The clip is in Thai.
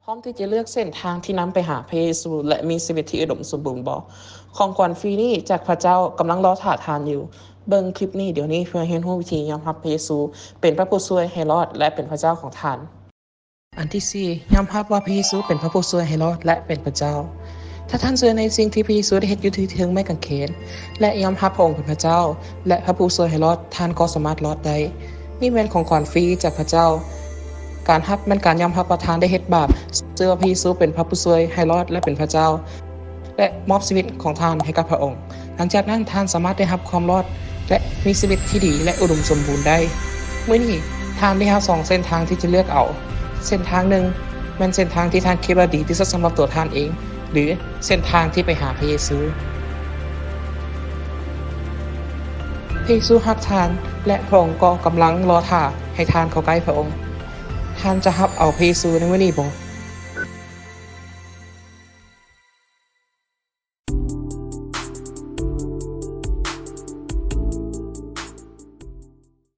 พร้อมที่จะเลือกเส้นทางที่นำไปหาพระเยซูและมีชีวิตที่อุดมสมบูรณ์บ่ของขวัญฟรีนี้จากพระเจ้ากำลังรอท่าทานอยู่เบิ่งคลิปนี้เดี๋ยวนี้เพื่อเรียนรู้วิธียอมรับพระเยซูเป็นพระผู้ช่วยให้รอดและเป็นพระเจ้าของท่านอันที่สี่ยอมรับว่าพระเยซูเป็นพระผู้ช่วยให้รอดและเป็นพระเจ้าถ้าท่านเชื่อในสิ่งที่พระเยซูได้เฮ็ดอยู่ที่ถึงไม้กางเขนและยอมรับพระองค์เป็นพระเจ้าและพระผู้ช่วยให้รอดท่านก็สามารถรอดได้นี่เป็นของขวัญฟรีจากพระเจ้าการรับมันการยอมรับประทานได้เฮ็ดบาปเชื่อว่าพระเยซูเป็นพระผู้ช่วยให้รอดและเป็นพระเจ้าและมอบชีวิตของท่านให้กับพระองค์หลังจากนั้นท่านสามารถได้รับความรอดและมีชีวิตที่ดีและอุดมสมบูรณ์ได้มื้อนี้ท่านได้รับ2เส้นทางที่จะเลือกเอาเส้นทางหนึ่งมันเส้นทางที่ท่านคิดว่าดีที่สุดสำหรับตัวท่านเองหรือเส้นทางที่ไปหาพระเยซูพระเยซูรักท่านและพระองค์ก็กำลังรอท่าให้ท่านเข้าใกล้พระองค์ท่านจะรับเอาพระเยซูในมื้อนี้บ่